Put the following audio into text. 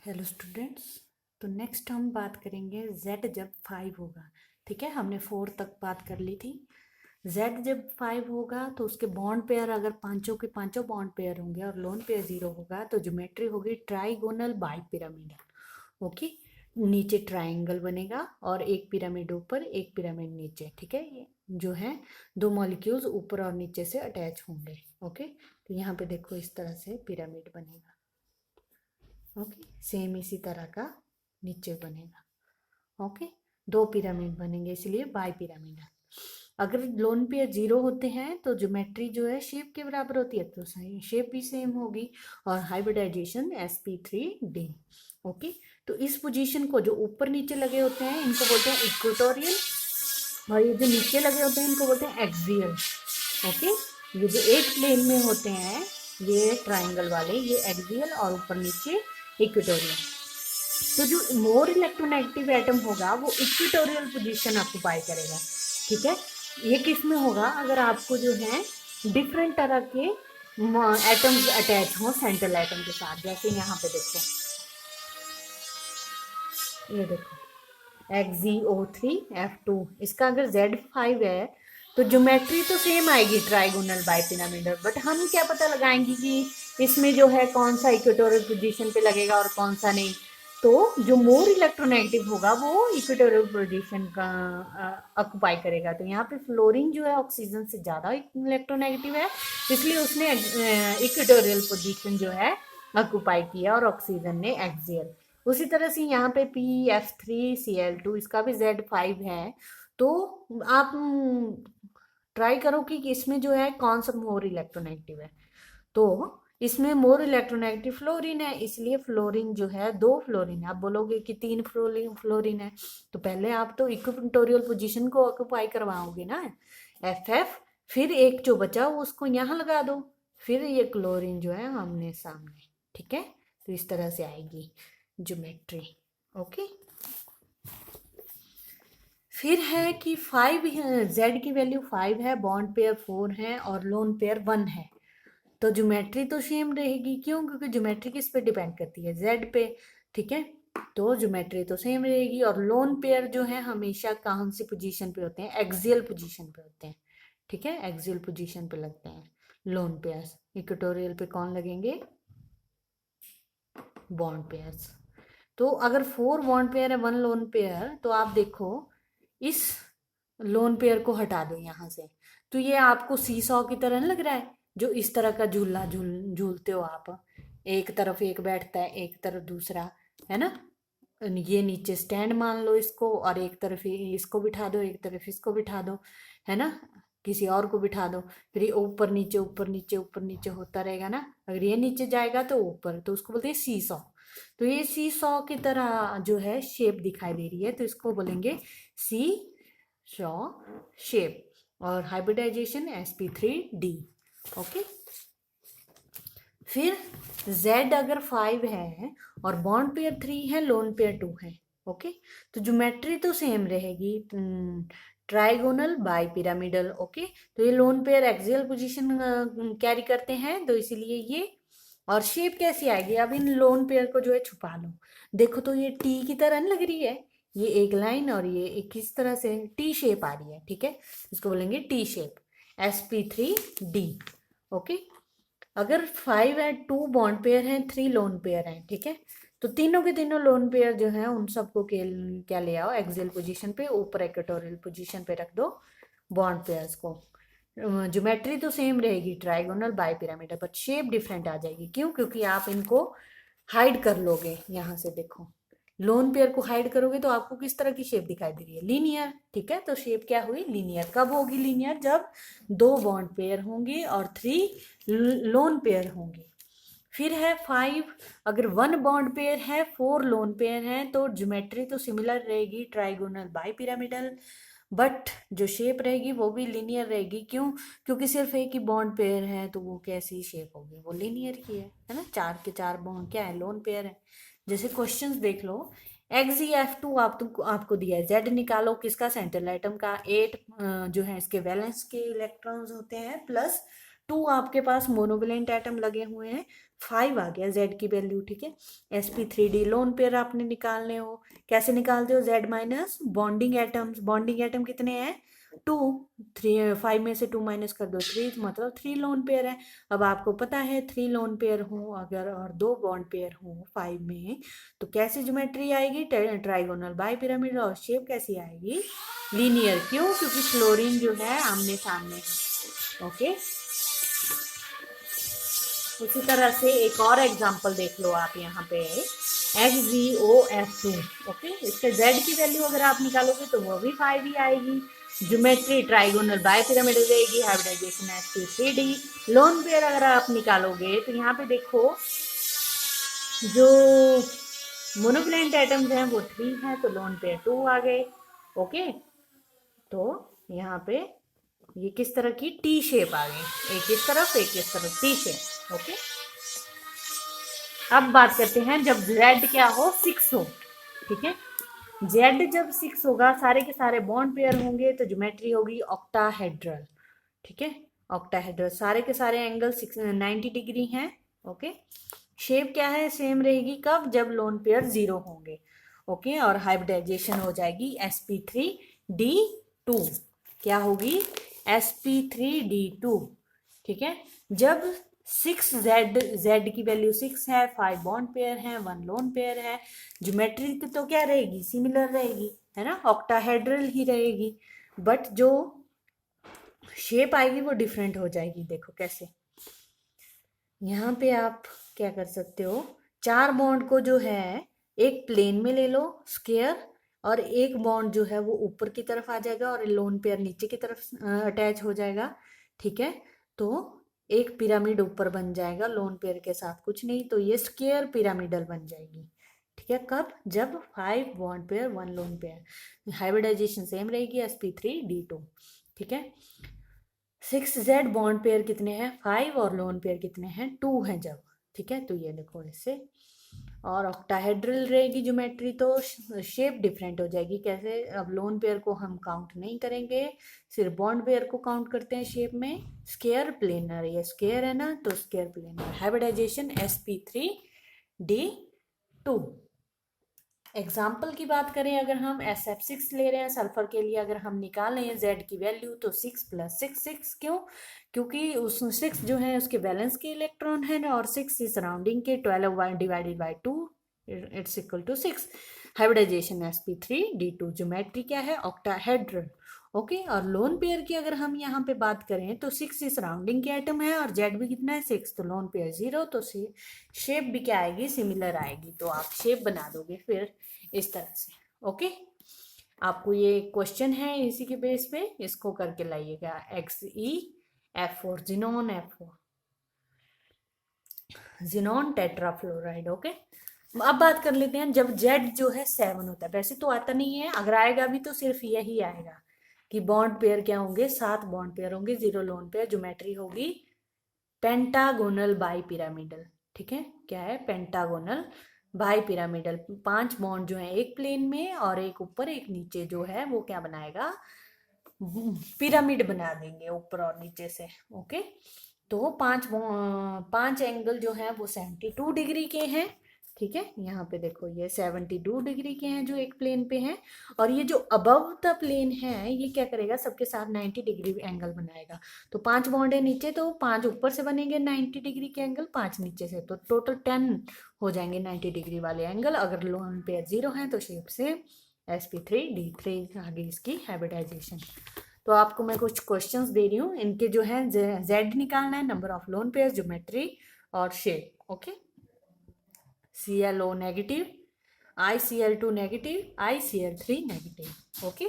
Hello students. तो next हम बात करेंगे z जब 5 होगा। ठीक है, हमने 4 तक बात कर ली थी। z जब 5 होगा तो उसके बॉन्ड पेयर अगर पांचों के पांचों बॉन्ड पेयर होंगे और लोन पेयर 0 होगा तो ज्योमेट्री होगी ट्राइगोनल बाई पिरामिडल। ओके, नीचे ट्राइंगल बनेगा और एक पिरामिड ऊपर एक पिरामिड नीचे। ठीक है, ये जो है दो मॉलिक्यूल्स ऊपर और नीचे से अटैच होंगे। ओके, तो यहाँ पे देखो इस तरह से पिरामिड बनेगा। ओके, सेम इसी तरह का नीचे बनेगा। ओके, दो पिरामिड बनेंगे इसलिए बाई पिरामिडल। अगर लोन पेयर 0 होते हैं तो ज्योमेट्री जो है शेप के बराबर होती है, तो सही शेप भी सेम होगी और हाइब्रिडाइजेशन sp3d। ओके, तो इस पोजीशन को जो ऊपर नीचे लगे होते हैं इनको बोलते हैं इक्वेटोरियल, और ये जो नीचे लगे होते हैं इनको बोलते हैं एक्सियल। ओके, ये जो एक प्लेन में होते हैं ये ट्राइंगल वाले, ये एक्सियल और ऊपर नीचे इक्वेटोरियल। तो जो मोर इलेक्ट्रोनेगेटिव एटम होगा वो इक्वेटोरियल पोजीशन ऑक्युपाई करेगा। ठीक है, ये किस में होगा? अगर आपको जो है डिफरेंट तरह के एटम्स अटैच हो सेंट्रल एटम के साथ, जैसे यहाँ पे देखो, ये देखो XzO3F2, इसका अगर Z5 है तो ज्योमेट्री तो सेम आएगी ट्राइगोनल बाई पिरामिडल, बट हम क्या पता लगाएंगे कि इसमें जो है कौन सा इक्वेटोरियल पोजीशन पे लगेगा और कौन सा नहीं। तो जो मोर इलेक्ट्रोनेगेटिव होगा वो इक्वेटोरियल पोजीशन का ऑक्युपाई करेगा। तो यहाँ पे फ्लोरीन जो है ऑक्सीजन से ज़्यादा इलेक्ट्रोनेगेटिव है, इसलिए उसने इक्वेटोरियल पोजीशन जो है ऑक्युपाई किया और ऑक्सीजन ने एक्सियल। उसी तरह से यहाँ पे PF3Cl2, इसका भी Z5 है। तो आप ट्राई करो कि इसमें जो है कौन सा मोर इलेक्ट्रोनेगेटिव है। तो इसमें मोर इलेक्ट्रोनेगेटिव फ्लोरीन है, इसलिए फ्लोरीन जो है दो फ्लोरीन है। आप बोलोगे कि तीन फ्लोरीन है, तो पहले आप तो इक्विटोरियल पोजीशन को ऑक्युपाई करवाओगे ना, FF, फिर एक जो बचा उसको यहाँ लगा दो, फिर ये क्लोरीन जो है आमने सामने। ठीक है, तो इस तरह से आएगी ज्योमेट्री। ओके, फिर है कि 5 Z की वैल्यू 5 है, बॉन्ड पेयर 4 है और लोन पेयर 1 है। तो ज्योमेट्री तो सेम रहेगी, क्यों? क्योंकि ज्योमेट्री किस पे डिपेंड करती है? Z पे। ठीक है, तो ज्योमेट्री तो सेम रहेगी। और लोन पेयर जो है हमेशा कौन सी पोजीशन पे होते हैं? एक्सियल पोजीशन पे होते हैं। ठीक है, एक्सियल पोजीशन पे लगते हैं लोन पेयर्स। इक्वेटोरियल पे कौन लगेंगे? Bond pairs. तो अगर 4 बॉन्ड पेयर है 1 लोन पेयर, तो आप देखो इस लोन पेयर को हटा दो यहाँ से, तो ये आपको सीसॉ की तरह नहीं लग रहा है? जो इस तरह का झूला झूलते हो आप, एक तरफ एक बैठता है एक तरफ दूसरा, है ना? ये नीचे स्टैंड मान लो इसको, और एक तरफ इसको बिठा दो एक तरफ इसको बिठा दो, है ना? किसी और को बिठा दो, फिर ये ऊपर नीचे ऊपर नीचे ऊपर नीचे होता रहेगा ना। अगर ये नीचे जाएगा तो ऊपर, तो उसको बोलते हैं सी सॉ। तो ये सी सॉ की तरह जो है शेप दिखाई दे रही है, तो इसको बोलेंगे सी सॉ शेप। और हाइब्रिडाइजेशन sp3d। ओके, फिर Z अगर 5 है और बॉन्ड पेयर 3 है, लोन पेयर 2 है। ओके, तो ज्योमेट्री तो सेम रहेगी ट्राइगोनल बाई पिरामिडल। ओके, तो ये lone pair axial position carry करते हैं, तो इसीलिए ये। और शेप कैसी आएगी? अब इन लोन पेयर को जो है छुपा लो, देखो तो ये टी की तरह नहीं लग रही है? ये एक लाइन और ये एक किस तरह से टी शेप आ रही है। ठीक है, इसको बोलेंगे टी शेप, sp3d। ओके, अगर 5 है, 2 बॉन्ड पेयर हैं, 3 लोन पेयर हैं, ठीक है, तो तीनों के तीनों लोन पेयर जो है उन सबको क्या ले आओ? एक्सियल पोजीशन पे, ऊपर इक्वेटोरियल पोजीशन पे रख दो बॉन्ड पेयर्स को। ज्योमेट्री तो सेम रहेगी trigonal bipyramidal, but shape different आ जाएगी। क्यों? क्योंकि आप इनको हाइड कर लोगे यहाँ से। देखो, लोन पेयर को हाइड करोगे तो आपको किस तरह की शेप दिखाई दे रही है? लीनियर। ठीक है, तो शेप क्या हुई? लीनियर। कब होगी लीनियर? जब 2 बॉन्ड पेयर होंगे और 3 लोन पेयर होंगे। फिर है 5, अगर 1 बॉन्ड पेयर है 4 लोन पेयर हैं, तो ज्योमेट्री तो सिमिलर रहेगी ट्राइगोनल बाई पिरामिडल, बट जो शेप रहेगी वो भी लीनियर रहेगी। क्यों? क्योंकि सिर्फ एक ही बॉन्ड पेयर है, तो वो कैसी शेप होगी? वो लीनियर ही है ना? 4 के 4 बॉन्ड क्या है? लोन पेयर है। जैसे क्वेश्चंस देख लो, XeF2 आपको दिया है, Z निकालो किसका? सेंट्रल एटम का। 8 जो है इसके वैलेंस के इलेक्ट्रॉन्स होते हैं, प्लस 2 आपके पास मोनोवेलेंट एटम लगे हुए हैं, 5 आ गया जेड की वैल्यू, ठीक है। sp3d लोन पेयर आपने निकालने हो, कैसे निकालते हो, Z minus bonding atoms, bonding atom कितने हैं, 2, 3, 5 में से 2 माइनस कर दो 3, मतलब 3 लोन पेयर है। अब आपको पता है 3 लोन पेयर हो अगर और 2 बॉन्ड पेयर हो 5 में, तो कैसी ज्योमेट्री आएगी, ट्राइगोनल बाई पिरामिड, और शेप कैसी आएगी, लीनियर। क्यों, क्योंकि फ्लोरीन जो है आमने सामने है, ओके। उसी तरह से एक और एग्जांपल देख लो आप यहाँ पे, XgOF2, ओके। इसके Z की वैल्यू अगर आप निकालोगे तो वो भी 5 ही आएगी। ज्योमेट्री ट्राइगोनल बाय पिरामिडल रहेगी, हाइब्रिडाइजेशन sp3d। लोन पेयर अगर आप निकालोगे तो यहाँ पे देखो जो मोनोवैलेंट एटम्स हैं वो 3 है, तो लोन पेयर 2 आ गए, ओके। तो यहाँ पे ये किस तरह की टी शेप आ गई, एक इस तरफ एक इस तरफ, टी शेप, ओके। अब बात करते हैं जब Z क्या हो, 6 हो, ठीक है। Z जब 6 होगा, सारे के सारे बॉन्ड पेयर होंगे, तो ज्योमेट्री होगी ऑक्टाहेड्रल, ठीक है। ऑक्टाहेड्रल, सारे के सारे एंगल 90 डिग्री हैं, ओके। शेप क्या है, सेम रहेगी, कब, जब लोन पेयर 0 होंगे, ओके। और हाइब्रिडाइजेशन हो जाएगी sp3d2, क्या होगी, sp3d2, ठीक है। जब 6 Z की वैल्यू 6 है, 5 बॉन्ड पेयर है, 1 लोन पेयर है, ज्योमेट्री तो क्या रहेगी, सिमिलर रहेगी, है ना, ऑक्टाहेड्रल ही रहेगी, बट जो शेप आएगी वो डिफरेंट हो जाएगी। देखो कैसे, यहाँ पे आप क्या कर सकते हो, 4 बॉन्ड को जो है एक प्लेन में ले लो स्क्वायर, और एक बॉन्ड जो है वो ऊपर की तरफ आ जाएगा और लोन पेयर नीचे की तरफ अटैच हो जाएगा, ठीक है। तो एक पिरामिड ऊपर बन जाएगा लोन पेयर के साथ, कुछ नहीं, तो ये स्क्वायर पिरामिडल बन जाएगी, ठीक है। कब, जब 5 bond pair 1 lone pair, hybridization same रहेगी sp3d2, ठीक है। 6Z बॉन्ड पेयर कितने हैं, 5, और लोन पेयर कितने हैं, 2 हैं जब, ठीक है। तो ये देखो इससे, और ऑक्टाहेड्रल रहेगी ज्योमेट्री, तो शेप डिफरेंट हो जाएगी, कैसे, अब लोन पेयर को हम काउंट नहीं करेंगे, सिर्फ बॉन्ड पेयर को काउंट करते हैं शेप में, स्क्वायर प्लेनर, ये स्क्वायर है ना, तो square planar, hybridisation sp3d2। Example की बात करें, अगर हम SF6 ले रहे हैं सल्फर के लिए, अगर हम निकाल रहे हैं Z की वैल्यू, तो 6 + 6 6, क्यों, क्योंकि उस 6 जो है उसके वैलेंस के इलेक्ट्रॉन है ना, और 6 इज सराउंडिंग के, 12 divided by 2 it's equal to 6। Hybridization sp3d2, geometry क्या है, ऑक्टाहेड्रल, ओके। और लोन पेयर की अगर हम यहाँ पे बात करें तो 6 इज सराउंडिंग के आइटम है, और Z भी कितना है, 6, तो लोन पेयर 0, तो शेप भी क्या आएगी, सिमिलर आएगी, तो आप शेप बना दोगे फिर इस तरह से, ओके। आपको ये क्वेश्चन है इसी के बेस पे, इसको करके लाइएगा, XeF4 xenon F4 xenon tetrafluoride, okay. अब बात कर लेते हैं जब Z जो है 7 होता है, वैसे तो आता नहीं है, अगर आएगा भी तो सिर्फ यही आएगा कि बॉन्ड पेयर क्या होंगे, 7 बॉन्ड पेयर होंगे, 0 लोन पेयर, ज्योमेट्री होगी पेंटागोनल बाई पिरामिडल, ठीक है। क्या है, पेंटागोनल बाई पिरामिडल, 5 बॉन्ड जो है एक प्लेन में और एक ऊपर एक नीचे जो है वो क्या बनाएगा, पिरामिड बना देंगे ऊपर और नीचे से, ओके। तो 5 एंगल जो है वो 72 डिग्री के हैं, ठीक है। यहाँ पे देखो ये 72 डिग्री के हैं जो एक प्लेन पे हैं, और ये जो अबव द प्लेन है ये क्या करेगा, सबके साथ 90 डिग्री एंगल बनाएगा। तो 5 बॉन्ड है नीचे, तो 5 ऊपर से बनेंगे 90 डिग्री के एंगल, 5 नीचे से, तो टोटल 10 हो जाएंगे 90 डिग्री वाले एंगल। अगर लोन पेयर 0 है तो शेप से sp3d3 आगे इसकी हाइब्रिडाइजेशन। तो आपको मैं कुछ क्वेश्चंस दे रही हूँ, इनके जो है Z निकालना है, number of lone pair, geometry और shape, okay. ClO negative, ICl2 negative, ICl3 negative, okay.